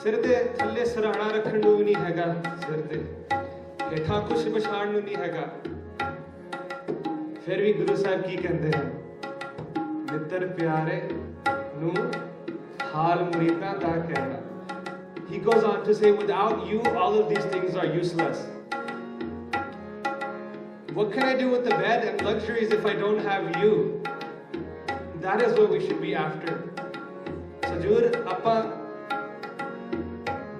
ਸਿਰ ਦੇ ਥੱਲੇ ਸਰਾਣਾ ਰੱਖਣ ਨੂੰ ਵੀ ਨਹੀਂ ਹੈਗਾ, ਸਿਰ ਦੇ ਹੇਠਾਂ ਕੁਛ ਵਿਛਾਣ ਨੂੰ ਨਹੀਂ ਹੈਗਾ. ਫਿਰ ਵੀ ਗੁਰੂ ਸਾਹਿਬ ਕੀ ਕਹਿੰਦੇ ਹਨ? ਮਿੱਤਰ ਪਿਆਰੇ ਨੂੰ ਹਾਲ ਮੁਰੀਦਾਂ ਦਾ ਕਹਿਣਾ. He goes on to say, without you, all of these things are useless. What can I do with the bed and luxuries if I don't have you? That is what we should be after. ਸਜੂਰ ਆਪਾਂ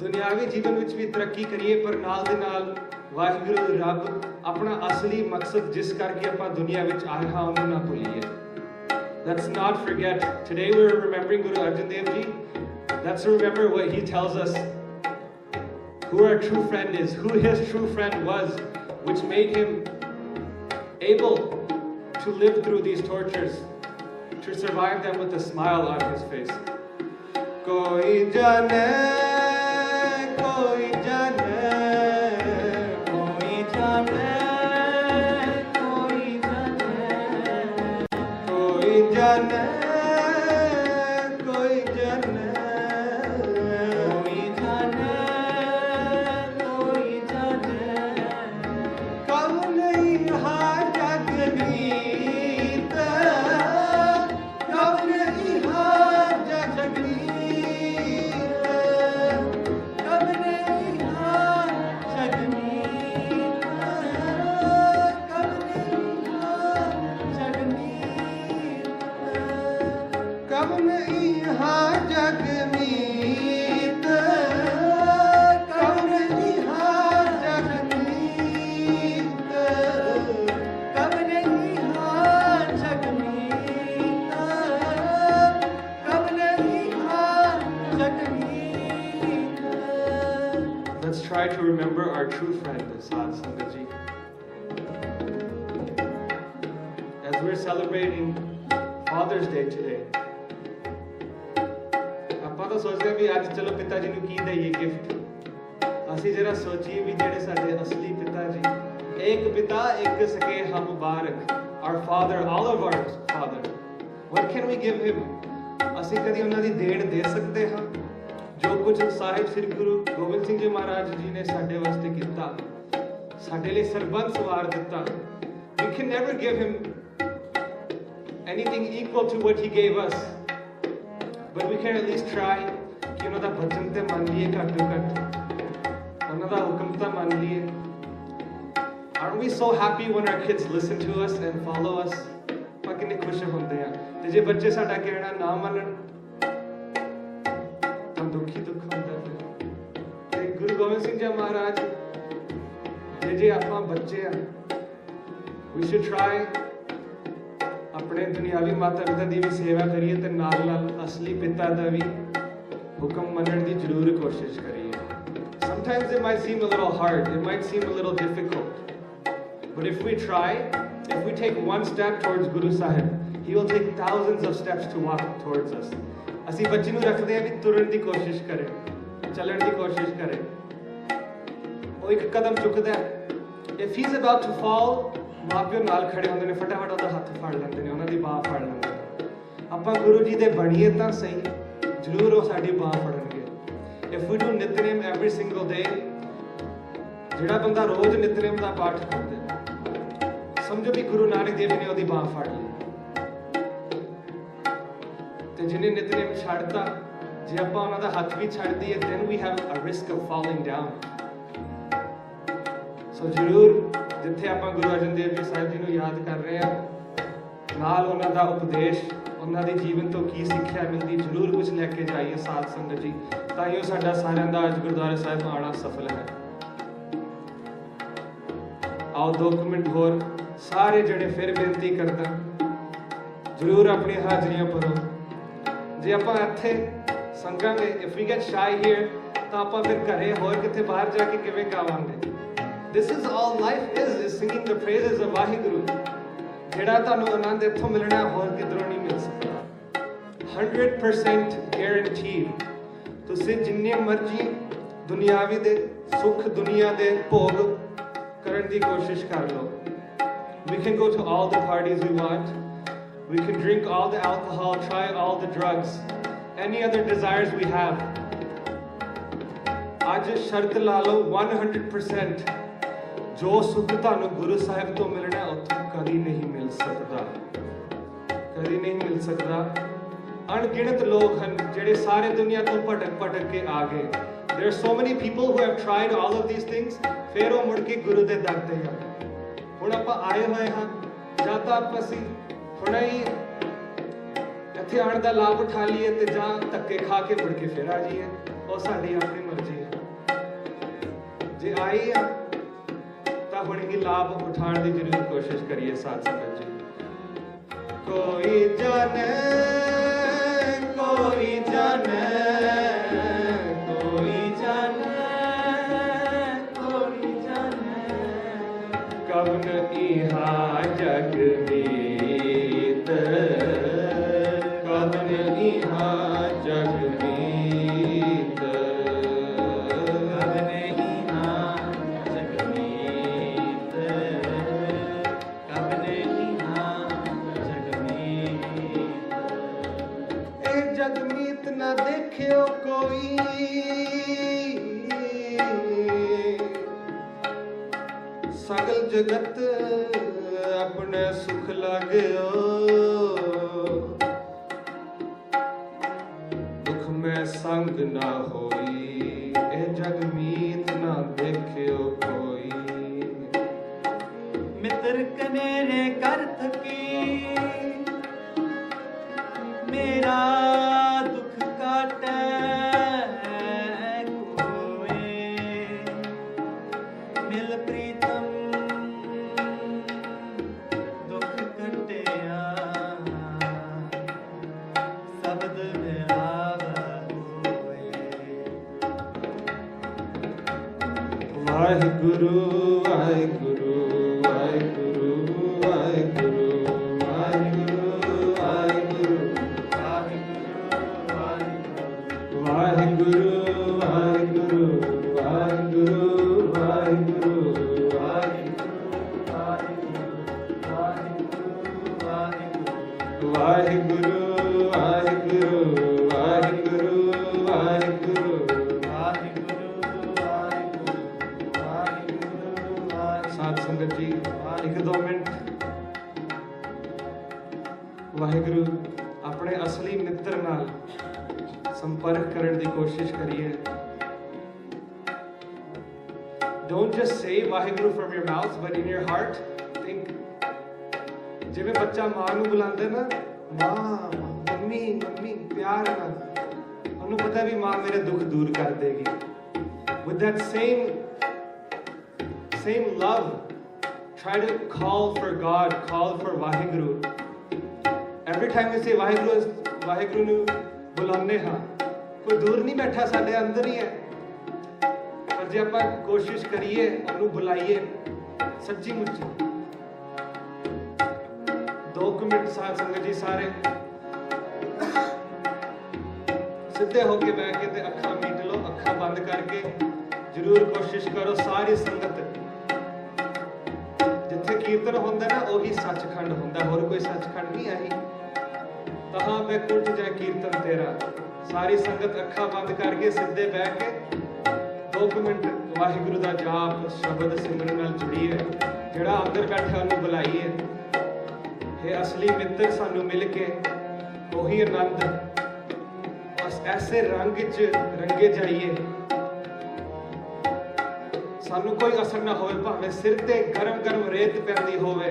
ਦੁਨਿਆਵੀ ਜੀਵਨ ਵਿੱਚ ਵੀ ਤਰੱਕੀ ਕਰੀਏ, ਪਰ ਨਾਲ ਦੇ ਨਾਲ ਵਾਹਿਗੁਰੂ ਰੱਬ ਆਪਣਾ ਅਸਲੀ ਮਕਸਦ ਜਿਸ ਕਰਕੇ ਆਪਾਂ ਦੁਨੀਆ ਵਿੱਚ ਆਏ ਹਾਂ ਉਹਨੂੰ ਨਾ ਭੁੱਲੀਏ. Let's not forget. Today we are remembering Guru Arjan Dev Ji. Let's remember what he tells us, who our true friend is, who his true friend was, which made him able to live through these tortures, to survive them with a smile on his face. Koi jane, koi jane, koi jane, koi jane, koi jane, koi jane, koi jane, koi jane, kab nahi ha jagmeet. Let's try to remember our true friend, Sad Sangat Ji. As we're celebrating Father's Day today, ਆਪਾਂ ਤਾਂ ਸੋਚਦੇ ਹਾਂ ਵੀ ਅੱਜ ਚਲੋ ਪਿਤਾ ਜੀ ਨੂੰ ਕੀ ਦਈਏ ਗਿਫਟ. ਅਸੀਂ ਜਰਾ ਸੋਚੀਏ ਵੀ ਜਿਹੜੇ ਸਾਡੇ ਅਸਲੀ ਪਿਤਾ ਜੀ, ਇੱਕ ਪਿਤਾ ਇੱਕ ਸਕੇ ਹਮ ਮੁਬਾਰਕ, our father, all of our father. What can we give him? ਅਸੀਂ ਕਦੀ ਉਹਨਾਂ ਦੀ ਦੇਣ ਦੇ ਸਕਦੇ ਹਾਂ ਜੋ ਕੁਝ ਸਾਹਿਬ ਸ੍ਰੀ ਗੁਰੂ ਗੋਬਿੰਦ ਸਿੰਘ ਜੀ ਮਹਾਰਾਜ ਜੀ ਨੇ ਸਾਡੇ ਵਾਸਤੇ ਕੀਤਾ, ਸਾਡੇ ਲਈ ਸਰਬੰਸ ਵਾਰ ਦਿੱਤਾ. We can never give him anything equal to what he gave us, but we can at least try ਕਿ ਉਹਨਾਂ ਦਾ ਬਚਨ ਤੇ ਮੰਨ ਲਈਏ, ਘੱਟ ਤੋਂ ਘੱਟ ਉਹਨਾਂ ਦਾ ਹੁਕਮ ਤਾਂ ਮੰਨ ਲਈਏ. Aren't we so happy when our kids listen to us and follow us? ਆਪਾਂ ਕਿੰਨੇ ਖੁਸ਼ ਹੁੰਦੇ ਆ. ਤੇ ਜੇ ਬੱਚੇ ਸਾਡਾ ਕਹਿਣਾ ਨਾ ਮੰਨਣ ਤਾਂ ਦੁੱਖੀ ਦੁੱਖ ਹੁੰਦਾ. ਫਿਰ ਤੇ ਗੁਰੂ ਗੋਬਿੰਦ ਸਿੰਘ ਜੀ ਮਹਾਰਾਜ ਜੇ ਆਪਾਂ ਬੱਚੇ ਆ, we should try ਆਪਣੇ ਦੁਨਿਆਵੀ ਮਾਤਾ ਪਿਤਾ ਦੀ ਵੀ ਸੇਵਾ ਕਰੀਏ ਤੇ ਨਾਲ ਨਾਲ ਅਸਲੀ ਪਿਤਾ ਦਾ ਵੀ ਹੁਕਮ ਮੰਨਣ ਦੀ ਜ਼ਰੂਰ ਕੋਸ਼ਿਸ਼ ਕਰੀਏ. Sometimes it might seem a little hard, it might seem a little difficult, but if we try, if we take one step towards Guru Sahib, he will take thousands of steps to walk towards us. ਅਸੀਂ ਬੱਚੇ ਨੂੰ ਰੱਖਦੇ ਹਾਂ ਵੀ ਤੁਰਨ ਦੀ ਕੋਸ਼ਿਸ਼ ਕਰੇ, ਚੱਲਣ ਦੀ ਕੋਸ਼ਿਸ਼ ਕਰੇ. ਉਹ ਇੱਕ ਕਦਮ ਚੁੱਕਦਾ, if he's about to fall, ਮਾਪਿਓ ਨਾਲ ਖੜੇ ਹੁੰਦੇ ਨੇ, ਫਟਾਫਟ ਉਹਦਾ ਹੱਥ ਫੜ ਲੈਂਦੇ ਨੇ, ਉਹਨਾਂ ਦੀ ਬਾਹ ਫੜ ਲੈਂਦੇ ਨੇ. ਆਪਾਂ ਗੁਰੂ ਜੀ ਦੇ ਬਣੀਏ ਤਾਂ ਸਹੀ, ਜ਼ਰੂਰ ਉਹ ਸਾਡੀ ਬਾਹ ਫੜਨਗੇ. If we do Nitnem every single day, ਜਿਹੜਾ ਬੰਦਾ ਰੋਜ਼ ਨਿਤਨੇਮ ਦਾ ਪਾਠ ਕਰਦਾ, ਸਮਝੋ ਵੀ ਗੁਰੂ ਨਾਨਕ ਦੇਵ ਨੇ ਉਹਦੀ ਬਾਹ ਫੜ ਲਈ. ਤੇ ਜਿਹਨੇ ਨਿਤਨੇਮ ਛੱਡਤਾ, ਜੇ ਆਪਾਂ ਉਹਨਾਂ ਦਾ ਹੱਥ ਵੀ ਛੱਡ ਦਈਏ, then we have a risk of falling down. ਸੋ ਜ਼ਰੂਰ ਜਿੱਥੇ ਆਪਾਂ ਗੁਰੂ ਅਰਜਨ ਦੇਵ ਜੀ ਸਾਹਿਬ ਜੀ ਨੂੰ ਯਾਦ ਕਰ ਰਹੇ ਹਾਂ, ਨਾਲ ਉਹਨਾਂ ਦਾ ਉਪਦੇਸ਼, ਉਹਨਾਂ ਦੇ ਜੀਵਨ ਤੋਂ ਕੀ ਸਿੱਖਿਆ ਮਿਲਦੀ, ਜ਼ਰੂਰ ਕੁਝ ਲੈ ਕੇ ਜਾਈਏ ਸਾਧ ਸੰਗਤ ਜੀ, ਤਾਂ ਹੀ ਉਹ ਸਾਡਾ ਸਾਰਿਆਂ ਦਾ ਅੱਜ ਗੁਰਦੁਆਰਾ ਸਾਹਿਬ ਆਉਣਾ ਸਫਲ ਹੈ। ਆਓ 2 ਮਿੰਟ ਹੋਰ ਸਾਰੇ ਜਿਹੜੇ ਫਿਰ ਬੇਨਤੀ ਕਰਦਾ, ਜ਼ਰੂਰ ਆਪਣੀ ਹਾਜ਼ਰੀਆਂ ਭਰੋ। ਜੇ ਆਪਾਂ ਇੱਥੇ ਸੰਗਾਂਗੇ, if we get shy here, ਤਾਂ ਆਪਾਂ ਫਿਰ ਘਰੇ ਹੋਰ ਕਿਤੇ ਬਾਹਰ ਜਾ ਕੇ ਕਿਵੇਂ ਗਾਵਾਂਗੇ? This is all life is singing the praises of Waheguru. ਜਿਹੜਾ ਤੁਹਾਨੂੰ ਆਨੰਦ ਇੱਥੋਂ ਮਿਲਣਾ ਹੋਰ ਕਿਧਰੋਂ ਨਹੀਂ ਮਿਲ ਸਕਦਾ। 100% guaranteed। ਤੁਸੀਂ ਜਿੰਨੇ ਮਰਜ਼ੀ ਦੁਨਿਆਵੀ ਦੇ ਸੁੱਖ, ਦੁਨੀਆ ਦੇ ਭੋਗ ਕਰਨ ਦੀ ਕੋਸ਼ਿਸ਼ ਕਰ ਲਓ। We can go to all the parties we want. We can drink all the alcohol, try all the drugs, any other desires we have. ਅੱਜ ਸ਼ਰਤ ਲਾ ਲਓ 100% ਜੋ ਸੁੱਖ ਤੁਹਾਨੂੰ ਗੁਰੂ ਸਾਹਿਬ ਤੋਂ ਮਿਲਣਾ ਉੱਥੋਂ ਕਦੀ ਨਹੀਂ ਮਿਲ ਸਕਦਾ, ਕਦੀ ਨਹੀਂ ਮਿਲ ਸਕਦਾ। ਅਣਗਿਣਤ ਲੋਕ ਹਨ ਜਿਹੜੇ ਸਾਰੇ ਦੁਨੀਆ ਤੋਂ ਭਟਕ ਕੇ ਆ ਗਏ। There are so many people who have tried all of these things, ਫਿਰ ਉਹ ਮੁੜ ਕੇ ਗੁਰੂ ਦੇ ਦਰ ਤੇ ਆ। ਹੁਣ ਆਪਾਂ ਆਏ ਹੋਏ ਹਾਂ, ਜਾਂ ਤਾਂ ਅਸੀਂ ਹੁਣੇ ਹੀ ਇੱਥੇ ਆਉਣ ਦਾ ਲਾਭ ਉਠਾ ਲਈਏ ਤੇ ਜਾਂ ਧੱਕੇ ਖਾ ਕੇ ਮੁੜ ਕੇ ਫਿਰ ਆ ਜਾਈਏ, ਉਹ ਸਾਡੀ ਆਪਣੀ ਮਰਜ਼ੀ ਹੈ। ਜੇ ਆਈ ਆ ਤਾਂ ਹੁਣ ਹੀ ਲਾਭ ਉਠਾਉਣ ਦੀ ਜ਼ਰੂਰ ਕੋਸ਼ਿਸ਼ ਕਰੀਏ ਸਾਧ ਸੰਗਤ ਜੀ। ਕੋਈ ਜਾਣੇ, ਕੋਈ ਜਾਣੇ, ਕੋਈ ਜਾਣੇ, ਕੋਈ ਜਾਣੇ, ਕਵਨ ਇਹਾ ਜਗ ਮੀਤ, ਕਵਨ ਇਹਾ ਜਗ ਮੀਤ, ਕਵਨ ਇਹਾ ਜਗ ਮੀਤ, ਕਵਨ ਇਹਾ ਜਗ ਮੀਤ। ਇਹ ਜਗ ਮੀਤ ਨਾ ਦੇਖਿਓ ਕੋਈ, ਸਗਲ ਜਗਤ ਆਪਣੇ ਸੁਖ ਲਾਗਿਓ, ਦੁਖ ਮੈਂ ਸੰਗ ਨਾ ਹੋਈ, ਇਹ ਜਗ ਮੀਤ ਨਾ ਦੇਖਿਓ ਕੋਈ। ਮਿੱਤਰ ਕਨੇਰੇ ਕਰ ਥਕੀ, ਮੇਰਾ ਦੁੱਖ ਕਾਟੈ ਕੋਏ, ਮਿਲ ਪ੍ਰੀਤਮ ਦੁੱਖ ਕਟਿਆ, ਸ਼ਬਦ ਮਿਲਾਵ ਹੋਏ। ਵਾਹਿਗੁਰੂ ਵਾਹਿਗੁਰੂ ਵਾਹਿਗੁਰੂ ਵਾਹਿਗੁਰੂ ਵਾਹਿਗੁਰੂ ਵਾਹਿਗੁਰੂ ਵਾਹਿਗੁਰੂ ਵਾਹਿਗੁਰੂ ਵਾਹਿਗੁਰੂ ਵਾਹਿਗੁਰੂ ਵਾਹਿਗੁਰੂ ਵਾਹਿਗੁਰੂ ਵਾਹਿਗੁਰੂ। ਸਾਧ ਸੰਗਤ ਜੀ 1-2 ਮਿੰਟ ਵਾਹਿਗੁਰੂ ਆਪਣੇ ਅਸਲੀ ਮਿੱਤਰ ਨਾਲ ਸੰਪਰਕ ਕਰਨ ਦੀ ਕੋਸ਼ਿਸ਼ ਕਰੀਏ। Don't just say Waheguru from your mouth, but in your heart think, ਜਿਵੇਂ ਬੱਚਾ ਮਾਂ ਨੂੰ ਬੁਲਾਉਂਦਾ ਨਾ, ਮਾਂ, ਮੰਮੀ, ਮੰਮੀ, ਪਿਆਰ ਨਾਲ, ਉਹਨੂੰ ਪਤਾ ਵੀ ਮਾਂ ਮੇਰੇ ਦੁੱਖ ਦੂਰ ਕਰ ਦੇਗੀ। With that same love, try to call for God, call for Waheguru. Every time we say Waheguru ਨੂੰ ਬੁਲਾਉਂਦੇ ਹਾਂ, ਕੋਈ ਦੂਰ ਨਹੀਂ ਬੈਠਾ, ਸਾਡੇ ਅੰਦਰ ਹੀ ਹੈ। ਪਰ ਜੇ ਆਪਾਂ ਕੋਸ਼ਿਸ਼ ਕਰੀਏ, ਉਹਨੂੰ ਬੁਲਾਈਏ ਸੱਚੀ ਮੁੱਚੀ। 2 ਮਿੰਟ ਸਾਧ ਸੰਗਤ ਜੀ ਸਾਰੇ ਸਿੱਧੇ ਹੋ ਕੇ ਬੈਠ ਕੇ ਤੇ ਅੱਖਾਂ ਮੀਟ ਲਓ, ਅੱਖਾਂ ਬੰਦ ਕਰਕੇ ਜ਼ਰੂਰ ਕੋਸ਼ਿਸ਼ ਕਰੋ। ਸਾਰੀ ਸੰਗਤ, ਜਿੱਥੇ ਕੀਰਤਨ ਹੁੰਦਾ ਨਾ ਉਹੀ ਸੱਚਖੰਡ ਹੁੰਦਾ, ਹੋਰ ਕੋਈ ਸੱਚਖੰਡ ਨਹੀਂ ਆਹੀ। ਤਹਾਂ ਮੈਂ ਕੁੱਟ ਜਾ ਕੀਰਤਨ ਤੇਰਾ। ਸਾਰੀ ਸੰਗਤ ਅੱਖਾਂ ਬੰਦ ਕਰਕੇ ਸਿੱਧੇ ਬੈਠ ਕੇ 2 ਮਿੰਟ ਵਾਹਿਗੁਰੂ ਦਾ ਜਾਪ, ਸ਼ਬਦ ਸਿਮਰਨ ਨਾਲ ਜੁੜੀਏ। ਜਿਹੜਾ ਅੰਦਰ ਬੈਠਾ ਉਹਨੂੰ ਬੁਲਾਈਏ। ਇਹ ਅਸਲੀ ਮਿੱਤਰ ਸਾਨੂੰ ਮਿਲ ਕੇ ਉਹੀ ਆਨੰਦ, ਬਸ ਐਸੇ ਰੰਗ 'ਚ ਰੰਗੇ ਜਾਈਏ, ਸਾਨੂੰ ਕੋਈ ਅਸਰ ਨਾ ਹੋਵੇ, ਭਾਵੇਂ ਸਿਰ ਤੇ ਗਰਮ ਰੇਤ ਪੈਂਦੀ ਹੋਵੇ,